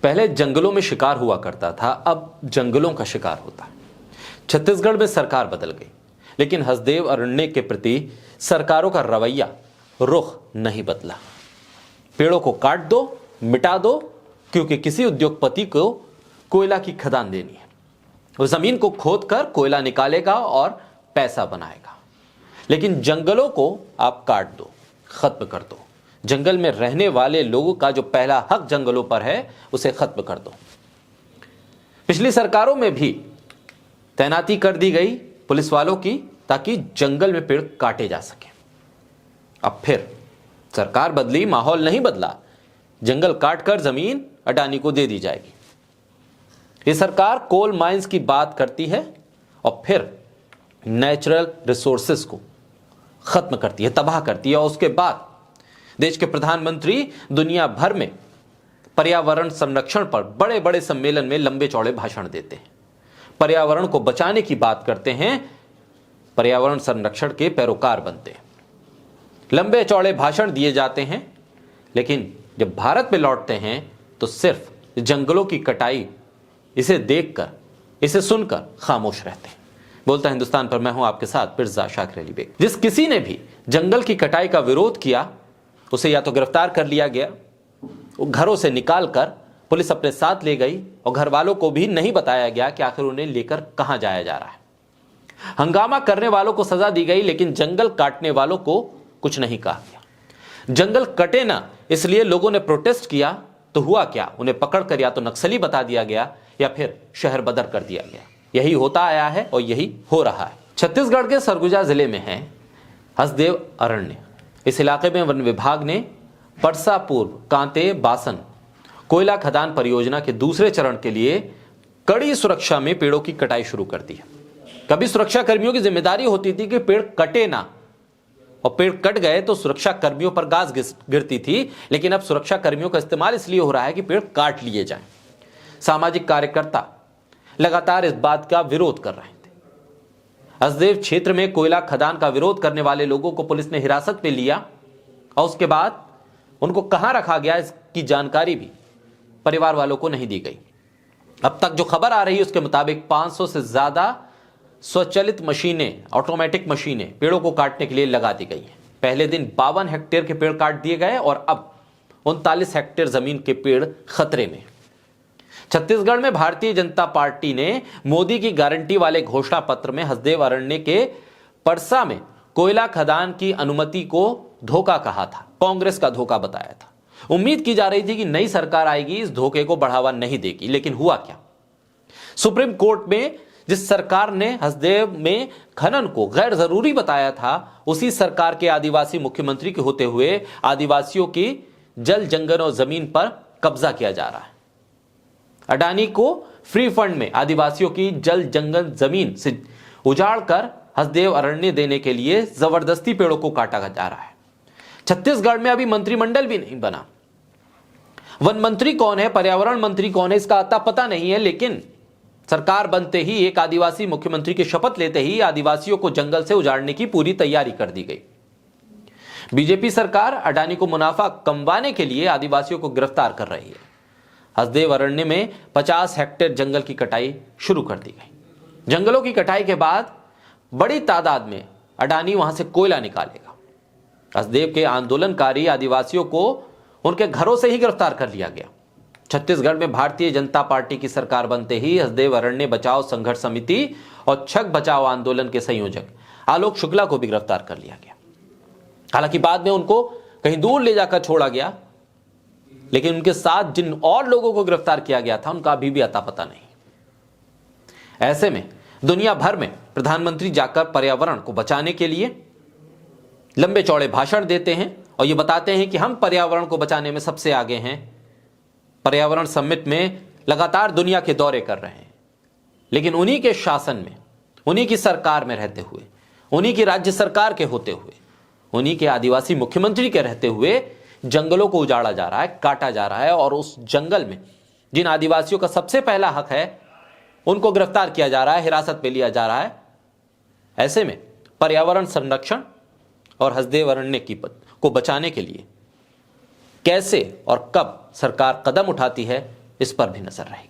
पहले जंगलों में शिकार हुआ करता था, अब जंगलों का शिकार होता है। छत्तीसगढ़ में सरकार बदल गई, लेकिन हसदेव अरण्य के प्रति सरकारों का रवैया, रुख नहीं बदला। पेड़ों को काट दो, मिटा दो, क्योंकि किसी उद्योगपति को कोयला की खदान देनी है। वो जमीन को खोदकर कोयला निकालेगा और पैसा बनाएगा। लेकिन जंगलों को आप काट दो, खत्म कर दो। जंगल में रहने वाले लोगों का जो पहला हक जंगलों पर है, उसे खत्म कर दो। पिछली सरकारों में भी तैनाती कर दी गई पुलिस वालों की, ताकि जंगल में पेड़ काटे जा सके। अब फिर सरकार बदली, माहौल नहीं बदला। जंगल काटकर जमीन अडानी को दे दी जाएगी। ये सरकार कोल माइंस की बात करती है और फिर नेचुरल रिसोर्सेस को खत्म करती है, तबाह करती है। और उसके बाद देश के प्रधानमंत्री दुनिया भर में पर्यावरण संरक्षण पर बड़े बड़े सम्मेलन में लंबे चौड़े भाषण देते हैं, पर्यावरण को बचाने की बात करते हैं, पर्यावरण संरक्षण के पैरोकार बनते हैं। लंबे चौड़े भाषण दिए जाते हैं, लेकिन जब भारत में लौटते हैं तो सिर्फ जंगलों की कटाई, इसे देखकर, इसे सुनकर खामोश रहते हैं। बोलता हिंदुस्तान पर मैं हूं आपके साथ मिर्जा शाकिर अली बेग। जिस किसी ने भी जंगल की कटाई का विरोध किया, उसे या तो गिरफ्तार कर लिया गया, घरों से निकालकर पुलिस अपने साथ ले गई, और घर वालों को भी नहीं बताया गया कि आखिर उन्हें लेकर कहां जाया जा रहा है। हंगामा करने वालों को सजा दी गई, लेकिन जंगल काटने वालों को कुछ नहीं कहा गया। जंगल कटे ना, इसलिए लोगों ने प्रोटेस्ट किया, तो हुआ क्या? उन्हें पकड़कर या तो नक्सली बता दिया गया या फिर शहर बदर कर दिया गया। यही होता आया है और यही हो रहा है। छत्तीसगढ़ के सरगुजा जिले में है हसदेव अरण्य। इस इलाके में वन विभाग ने परसा पूर्व कांते बासन कोयला खदान परियोजना के दूसरे चरण के लिए कड़ी सुरक्षा में पेड़ों की कटाई शुरू कर दी है। कभी सुरक्षा कर्मियों की जिम्मेदारी होती थी कि पेड़ कटे ना, और पेड़ कट गए तो सुरक्षा कर्मियों पर गाज गिरती थी। लेकिन अब सुरक्षा कर्मियों का इस्तेमाल इसलिए हो रहा है कि पेड़ काट लिए जाएं। सामाजिक कार्यकर्ता लगातार इस बात का विरोध कर रहे थे। हसदेव क्षेत्र में कोयला खदान का विरोध करने वाले लोगों को पुलिस ने हिरासत में लिया, और उसके बाद उनको कहां रखा गया, इसकी जानकारी भी परिवार वालों को नहीं दी गई। अब तक जो खबर आ रही है उसके मुताबिक 500 से ज्यादा स्वचालित मशीनें, ऑटोमेटिक मशीनें पेड़ों को काटने के लिए लगा दी गई हैं। पहले दिन 52 हेक्टेयर के पेड़ काट दिए गए और अब 39 हेक्टेयर जमीन के पेड़ खतरे में। छत्तीसगढ़ में भारतीय जनता पार्टी ने मोदी की गारंटी वाले घोषणा पत्र में हसदेव अरण्य के परसा में कोयला खदान की अनुमति को धोखा कहा था, कांग्रेस का धोखा बताया था। उम्मीद की जा रही थी कि नई सरकार आएगी, इस धोखे को बढ़ावा नहीं देगी। लेकिन हुआ क्या? सुप्रीम कोर्ट में जिस सरकार ने हसदेव में खनन को गैर जरूरी बताया था, उसी सरकार के आदिवासी मुख्यमंत्री के होते हुए आदिवासियों की जल जंगल और जमीन पर कब्जा किया जा रहा है। अडानी को फ्री फंड में आदिवासियों की जल जंगल जमीन से उजाड़कर हसदेव अरण्य देने के लिए जबरदस्ती पेड़ों को काटा जा रहा है। छत्तीसगढ़ में अभी मंत्रिमंडल भी नहीं बना। वन मंत्री कौन है, पर्यावरण मंत्री कौन है, इसका अता पता नहीं है। लेकिन सरकार बनते ही, एक आदिवासी मुख्यमंत्री की शपथ लेते ही आदिवासियों को जंगल से उजाड़ने की पूरी तैयारी कर दी गई। बीजेपी सरकार अडानी को मुनाफा कमवाने के लिए आदिवासियों को गिरफ्तार कर रही है। हसदेव अरण्य में 50 हेक्टेयर जंगल की कटाई शुरू कर दी गई। जंगलों की कटाई के बाद बड़ी तादाद में अडानी वहां से कोयला निकालेगा। हसदेव के आंदोलनकारी आदिवासियों को उनके घरों से ही गिरफ्तार कर लिया गया। छत्तीसगढ़ में भारतीय जनता पार्टी की सरकार बनते ही हसदेव अरण्य बचाओ संघर्ष समिति और छक बचाओ आंदोलन के संयोजक आलोक शुक्ला को भी गिरफ्तार कर लिया गया। हालांकि बाद में उनको कहीं दूर ले जाकर छोड़ा गया, लेकिन उनके साथ जिन और लोगों को गिरफ्तार किया गया था, उनका अभी भी अता पता नहीं। ऐसे में दुनिया भर में प्रधानमंत्री जाकर पर्यावरण को बचाने के लिए लंबे चौड़े भाषण देते हैं और ये बताते हैं कि हम पर्यावरण को बचाने में सबसे आगे हैं। पर्यावरण समिट में लगातार दुनिया के दौरे कर रहे हैं, लेकिन उन्हीं के शासन में, उन्हीं की सरकार में रहते हुए, उन्हीं की राज्य सरकार के होते हुए, उन्हीं के आदिवासी मुख्यमंत्री के रहते हुए जंगलों को उजाड़ा जा रहा है, काटा जा रहा है। और उस जंगल में जिन आदिवासियों का सबसे पहला हक है, उनको गिरफ्तार किया जा रहा है, हिरासत में लिया जा रहा है। ऐसे में पर्यावरण संरक्षण और हसदेव अरण्य को बचाने के लिए कैसे और कब सरकार कदम उठाती है, इस पर भी नजर रहेगी।